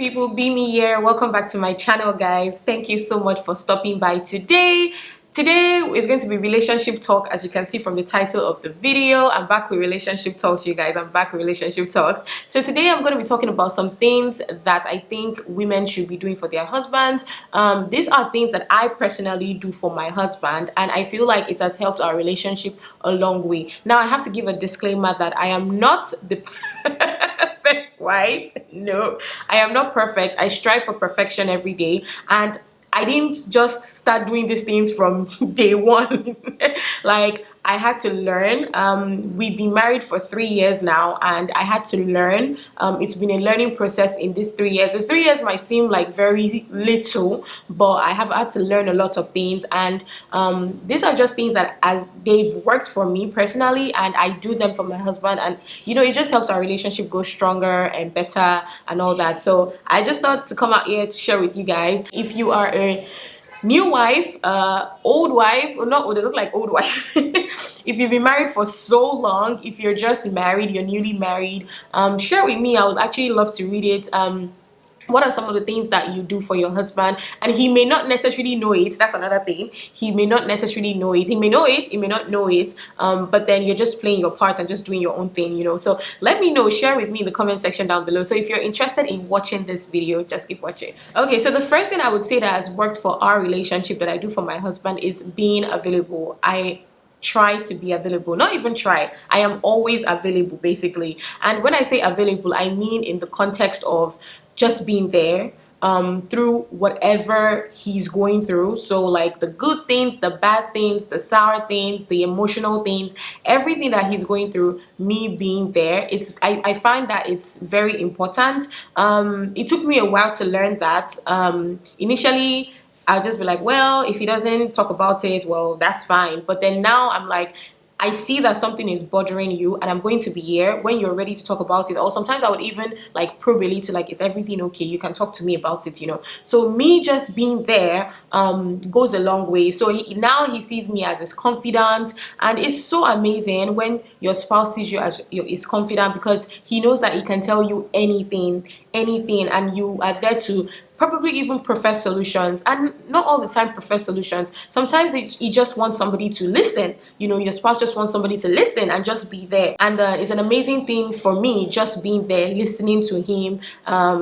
people, Bemi here. Welcome back to my channel, guys. Thank you so much for stopping by today. Today is going to be relationship talk. As you can see from the title of the video, I'm back with relationship talks, you guys. I'm back with relationship talks. So today I'm going to be talking about some things that I think women should be doing for their husbands. These are things that I personally do for my husband, and I feel like it has helped our relationship a long way. Now I have to give a disclaimer that I am not the perfect wife. No, I am not perfect. I strive for perfection every day, and I didn't just start doing these things from day one. Like, I had to learn. We've been married for 3 years now, and I had to learn. It's been a learning process in these 3 years. The 3 years might seem like very little, but I have had to learn a lot of things, and these are just things that as they've worked for me personally, and I do them for my husband, and you know, it just helps our relationship go stronger and better and all that. So I just thought to come out here to share with you guys. If you are a new wife, old wife, or not old, doesn't like old wife. If you've been married for so long, if you're just married, you're newly married, share with me. I would actually love to read it. What are some of the things that you do for your husband? And he may not necessarily know it. That's another thing. He may not necessarily know it. He may know it, he may not know it, but then you're just playing your part and just doing your own thing, you know. So let me know, share with me in the comment section down below. So if you're interested in watching this video, just keep watching. Okay, so the first thing I would say that has worked for our relationship that I do for my husband is being available. I try to be available. Not even try, I am always available, basically. And when I say available, I mean in the context of just being there through whatever he's going through. So like the good things, the bad things, the sour things, the emotional things, everything that he's going through, me being there, I find that it's very important. It took me a while to learn that. Initially I'll just be like, well, if he doesn't talk about it, well, that's fine. But then now I'm like, I see that something is bothering you, and I'm going to be here when you're ready to talk about it. Or sometimes I would even like probe a little, like, is everything okay? You can talk to me about it, you know. So me just being there goes a long way. So now he sees me as his confidant, and it's so amazing when your spouse sees you as his confidant, because he knows that he can tell you anything, and you are there to probably even prefer solutions. And not all the time prefer solutions. Sometimes you just want somebody to listen. You know, your spouse just wants somebody to listen and just be there. And it's an amazing thing for me, just being there, listening to him.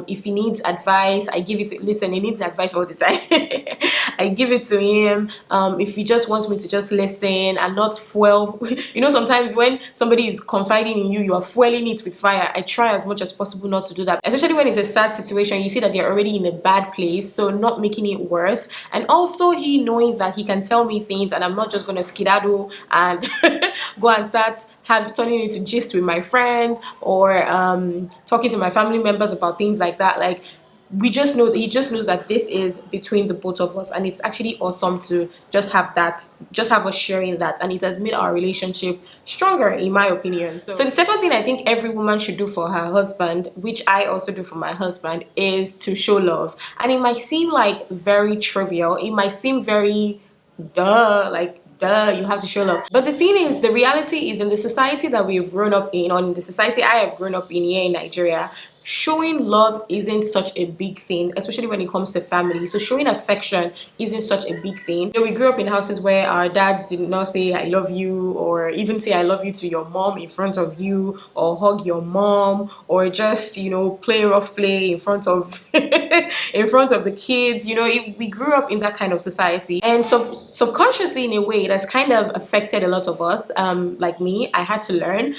If he needs advice, I give it to, listen, he needs advice all the time. I give it to him. If he just wants me to just listen and not fuel, you know, sometimes when somebody is confiding in you, you are fueling it with fire. I try as much as possible not to do that, especially when it's a sad situation. You see that they're already in a bad place, so not making it worse. And also he knowing that he can tell me things, and I'm not just going to skedaddle and go and start turning into gist with my friends, or talking to my family members about things like that. Like, we just know that he just knows that this is between the both of us, and it's actually awesome to just have that, just have us sharing that, and it has made our relationship stronger, in my opinion. So the second thing I think every woman should do for her husband, which I also do for my husband, is to show love. And it might seem like very trivial, it might seem very like duh, you have to show love. But the thing is, the reality is, in the society that we've grown up in, or in the society I have grown up in here in Nigeria, showing love isn't such a big thing, especially when it comes to family. So showing affection isn't such a big thing. You know, we grew up in houses where our dads did not say I love you, or even say I love you to your mom in front of you, or hug your mom, or just, you know, play rough play in front of in front of the kids. You know, we grew up in that kind of society, and so subconsciously, in a way, it has kind of affected a lot of us. Like me, I had to learn.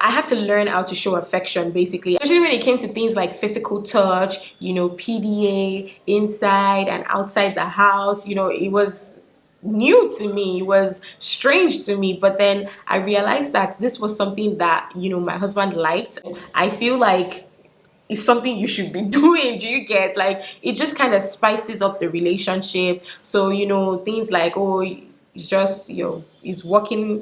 I had to learn how to show affection, basically, especially when it came to things like physical touch, you know, PDA, inside and outside the house. You know, it was new to me, it was strange to me, but then I realized that this was something that, you know, my husband liked. I feel like it's something you should be doing. Do you get? Like, it just kind of spices up the relationship. So, you know, things like, oh, it's just, you know, he's walking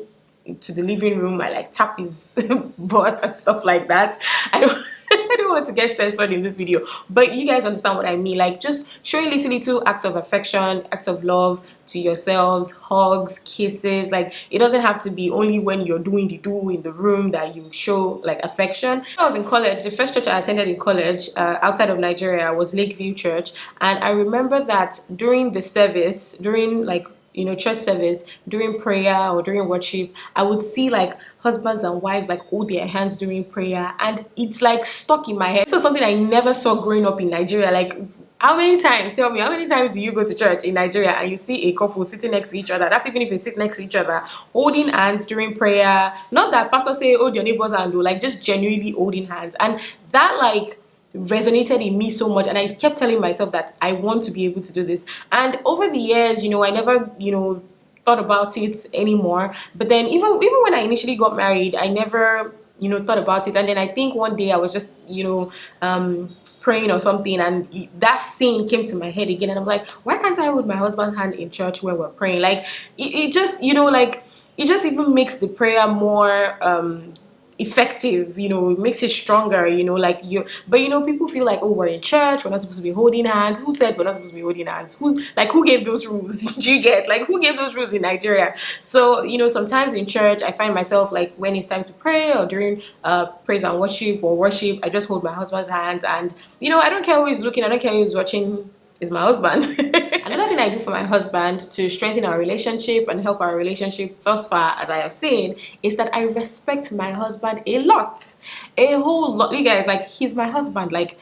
to the living room, I like tap his butt and stuff like that. I don't I don't want to get censored in this video, but you guys understand what I mean. Like, just showing little acts of affection, acts of love to yourselves, hugs, kisses. Like, it doesn't have to be only when you're doing the do in the room that you show like affection. When I was in college, the first church I attended in college outside of Nigeria was Lakeview Church, and I remember that during the service, during like, you know, church service, during prayer or during worship, I would see like husbands and wives like hold their hands during prayer, and it's like stuck in my head. This was something I never saw growing up in Nigeria. Like, how many times, tell me, how many times do you go to church in Nigeria and you see a couple sitting next to each other? That's even if they sit next to each other, holding hands during prayer. Not that pastor say, hold your neighbor's hand, like just genuinely holding hands. And that like resonated in me so much, and I kept telling myself that I want to be able to do this. And over the years, you know, I never, you know, thought about it anymore. But then even when I initially got married, I never, you know, thought about it. And then I think one day I was just, you know, praying or something, and that scene came to my head again, and I'm like, why can't I hold my husband's hand in church when we're praying? Like, it just, you know, like, it just even makes the prayer more effective, you know, it makes it stronger, you know, like you. But you know, people feel like, oh, we're in church, we're not supposed to be holding hands. Who said we're not supposed to be holding hands? Who gave those rules? Do you get, like, who gave those rules in Nigeria? So you know, sometimes in church I find myself like, when it's time to pray or during praise and worship or worship, I just hold my husband's hand, and you know, I don't care who is looking, I don't care who is watching, is my husband. Another thing I do for my husband to strengthen our relationship and help our relationship thus far, as I have seen, is that I respect my husband a lot. A whole lot. You guys, like, he's my husband. Like,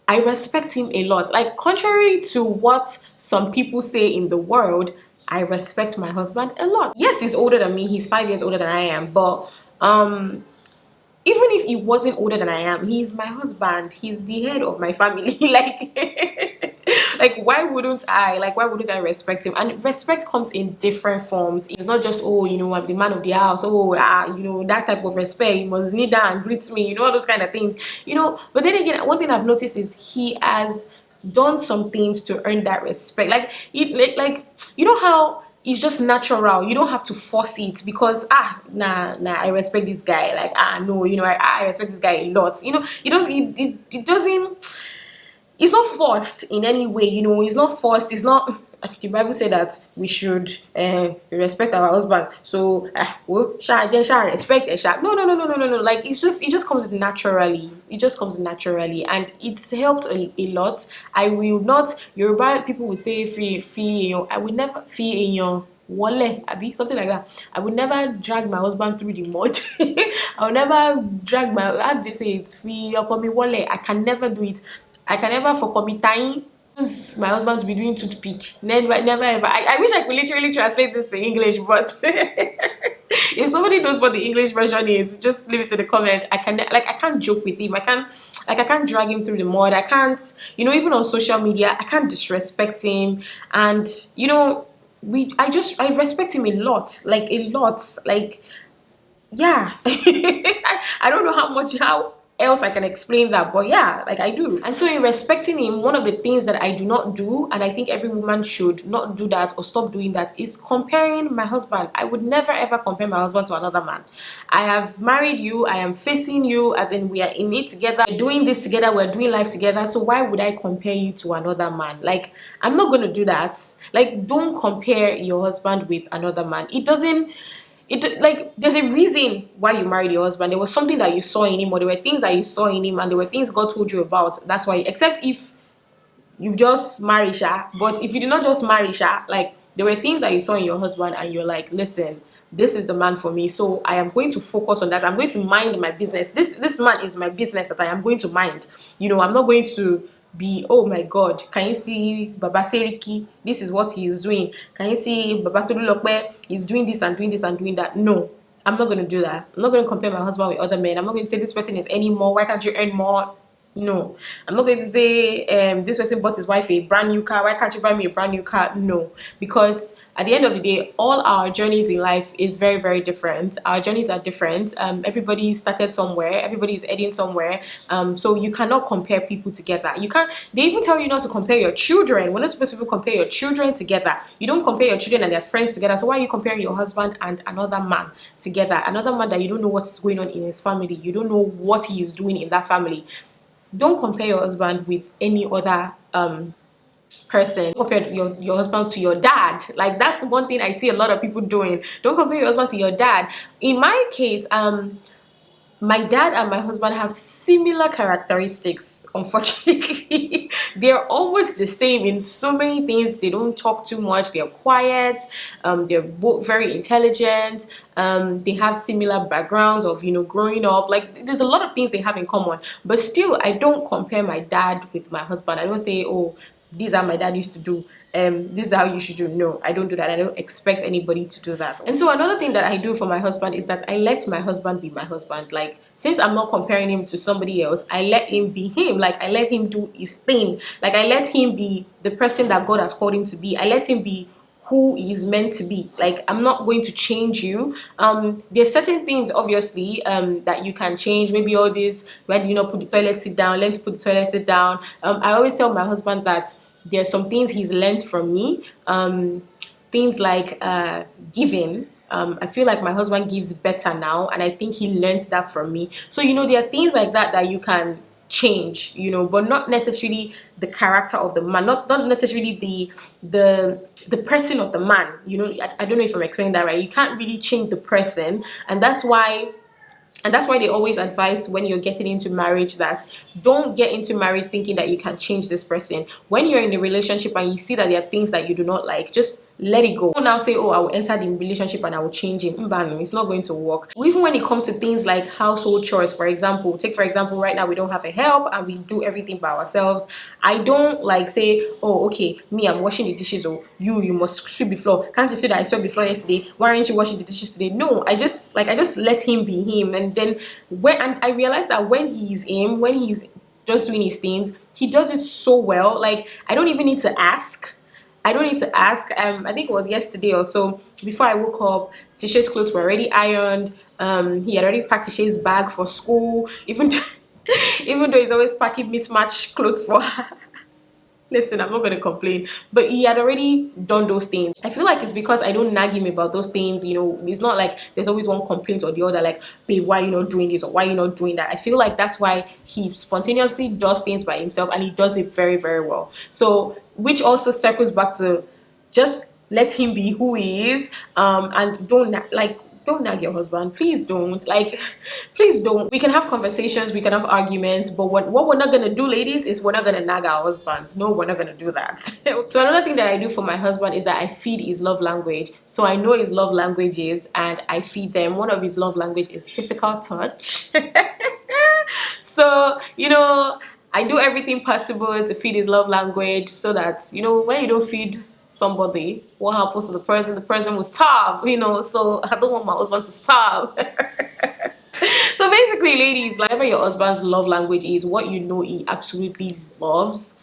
I respect him a lot. Like, contrary to what some people say in the world, I respect my husband a lot. Yes, he's older than me. He's 5 years older than I am. But even if he wasn't older than I am, he's my husband. He's the head of my family. Like, why wouldn't I respect him? And respect comes in different forms. It's not just, oh, you know, I'm the man of the house. Oh, you know, that type of respect. You must kneel down and greet me. You know, all those kind of things. You know, but then again, one thing I've noticed is he has done some things to earn that respect. Like, you know how it's just natural. You don't have to force it because nah, I respect this guy. Like, no, you know, I respect this guy a lot. You know, it doesn't, it's not forced in any way. You know, it's not forced. It's not, the Bible said that we should respect our husband. So respect no. Like, it just comes naturally. It just comes naturally, and it's helped a lot. I will not, Yoruba people will say free, you know, I will never feel in your wale, something like that. I would never drag my husband through the mud. I would never drag my, how do they say it, free up on me wale. I can never do it. I can never for committing my husband to be doing toothpick. Never ever. I wish I could literally translate this in English, but if somebody knows what the English version is, just leave it in the comments. I can't joke with him. I can't drag him through the mud. I can't, you know, even on social media, I can't disrespect him. And you know, I respect him a lot. Like, yeah. I don't know how else I can explain that, but yeah, like, I do. And so in respecting him, one of the things that I do not do, and I think every woman should not do that or stop doing that, is comparing my husband. I would never ever compare my husband to another man. I have married you, I am facing you, as in we are in it together, we're doing this together, we're doing life together. So why would I compare you to another man? Like, I'm not gonna do that. Like, don't compare your husband with another man. Like, there's a reason why you married your husband. There was something that you saw in him, or there were things that you saw in him, and there were things God told you about. That's why, except if you just marry Sha. But if you did not just marry Sha, like, there were things that you saw in your husband, and you're like, listen, this is the man for me, so I am going to focus on that. I'm going to mind my business. This man is my business that I am going to mind. You know, I'm not going to be, oh my God, can you see Baba Seriki? This is what he is doing. Can you see Baba Tolulokpe? He's doing this and doing this and doing that. No, I'm not going to do that. I'm not going to compare my husband with other men. I'm not going to say this person is any more. Why can't you earn more? No. I'm not going to say this person bought his wife a brand new car. Why can't you buy me a brand new car? No. Because at the end of the day, all our journeys in life is very, very different. Our journeys are different. Everybody started somewhere. Everybody is heading somewhere. So you cannot compare people together. You can't. They even tell you not to compare your children. We're not supposed to compare your children together. You don't compare your children and their friends together. So why are you comparing your husband and another man together? Another man that you don't know what's going on in his family. You don't know what he is doing in that family. don't compare your husband with any other person. Compare your husband to your dad. Like, that's one thing I see a lot of people doing. Don't compare your husband to your dad. In my case, my dad and my husband have similar characteristics. Unfortunately, they're almost the same in so many things. They don't talk too much, they're quiet, they're both very intelligent, they have similar backgrounds of, you know, growing up. Like, there's a lot of things they have in common. But still, I don't compare my dad with my husband. I don't say, oh, these are my dad used to do, this is how you should do. No, I don't do that. I don't expect anybody to do that. And so another thing that I do for my husband is that I let my husband be my husband. Like, since I'm not comparing him to somebody else, I let him be him. Like, I let him do his thing. Like, I let him be the person that God has called him to be. I let him be who he is meant to be. Like, I'm not going to change you. There's certain things, obviously, that you can change. Maybe all this, where do you not put the toilet sit down, learn to put the toilet sit down. I always tell my husband that there's some things he's learned from me. Things like giving. I feel like my husband gives better now, and I think he learned that from me. So, you know, there are things like that that you can change, you know, but not necessarily the character of the man, not necessarily the person of the man. You know, I don't know if I'm explaining that right. You can't really change the person, and that's why they always advise when you're getting into marriage that don't get into marriage thinking that you can change this person. When you're in a relationship and you see that there are things that you do not like, just let it go. Don't now say, oh, I will enter the relationship and I will change him. It's not going to work. Even when it comes to things like household chores, for example, right now we don't have a help and we do everything by ourselves. I don't like say, oh, okay, me, I'm washing the dishes, or you must sweep the floor. Can't you see that I swept the floor yesterday? Why aren't you washing the dishes today? No, I just let him be him. And then I realized that when he's just doing his things, he does it so well. Like, I don't even need to ask. I think it was yesterday or so, before I woke up, Tisha's clothes were already ironed. He had already packed Tisha's bag for school, even even though he's always packing mismatched clothes for her. Listen, I'm not going to complain, but he had already done those things. I feel like it's because I don't nag him about those things. You know, it's not like there's always one complaint or the other, like, babe, why are you not doing this, or why are you not doing that? I feel like that's why he spontaneously does things by himself, and he does it very, very well. So, which also circles back to just let him be who he is, and don't nag your husband. Please don't. Like, please don't. We can have conversations, we can have arguments, but what we're not gonna do, ladies, is we're not gonna nag our husbands. No, we're not gonna do that. So another thing that I do for my husband is that I feed his love language. So I know his love languages and I feed them. One of his love language is physical touch. So, you know, I do everything possible to feed his love language, so that, you know, when you don't feed somebody, what happens to the person will starve, you know. So I don't want my husband to starve. So basically, ladies, like, whatever your husband's love language is, what you know he absolutely loves,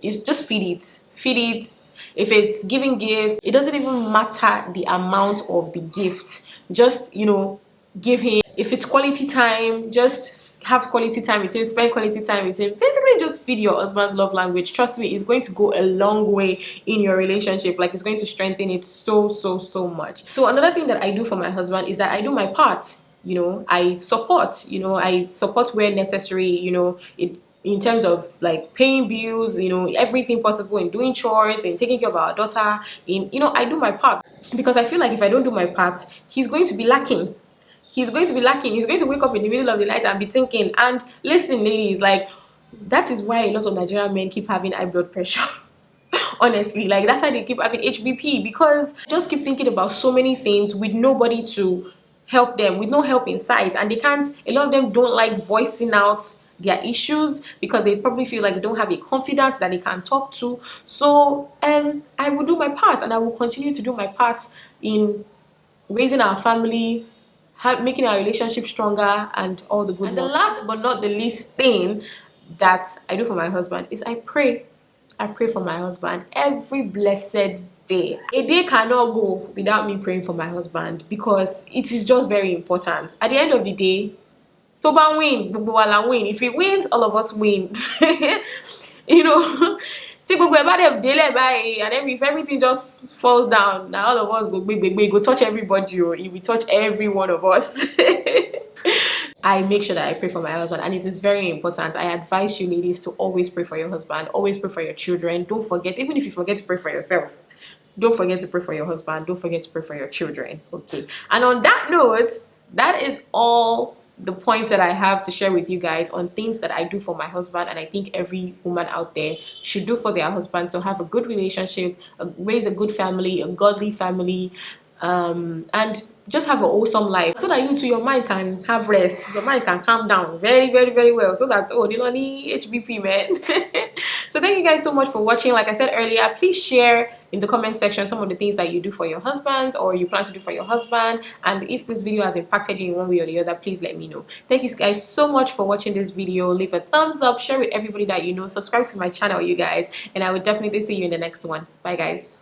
is just feed it. If it's giving gifts, it doesn't even matter the amount of the gift. Just, you know, give him. If it's quality time, just have quality time with him, spend quality time with him. Basically, just feed your husband's love language. Trust me, it's going to go a long way in your relationship. Like, it's going to strengthen it so much. So another thing that I do for my husband is that I do my part. You know, I support where necessary, you know, in terms of like paying bills, you know, everything possible, in doing chores, in taking care of our daughter, you know, I do my part, because I feel like if I don't do my part, he's going to be lacking. He's going to wake up in the middle of the night and be thinking. And listen, ladies, like, that is why a lot of Nigerian men keep having high blood pressure. Honestly, like, that's why they keep having HBP, because just keep thinking about so many things with nobody to help them, with no help in sight. And a lot of them don't like voicing out their issues, because they probably feel like they don't have a confidence that they can talk to. So I will do my part, and I will continue to do my part in raising our family, making our relationship stronger, and all the good. And the last but not the least thing that I do for my husband is I pray. I pray for my husband every blessed day. A day cannot go without me praying for my husband, because it is just very important. At the end of the day, Toba win, win. If he wins, all of us win. You know. And then if everything just falls down, now all of us go touch everybody, or he will touch every one of us. I make sure that I pray for my husband, and it is very important. I advise you ladies to always pray for your husband, always pray for your children. Don't forget, even if you forget to pray for yourself, don't forget to pray for your husband, don't forget to pray for your children. Okay. And on that note, that is all the points that I have to share with you guys on things that I do for my husband, and I think every woman out there should do for their husband to have a good relationship, raise a good family, a godly family, and just have an awesome life, so that you too, your mind can have rest, your mind can calm down very, very, very well, so that, oh, you don't need HBP, man. So thank you guys so much for watching. Like I said earlier, please share in the comment section some of the things that you do for your husband or you plan to do for your husband, and if this video has impacted you in one way or the other, please let me know. Thank you guys so much for watching this video. Leave a thumbs up, share with everybody that you know, subscribe to my channel, you guys, and I will definitely see you in the next one. Bye guys.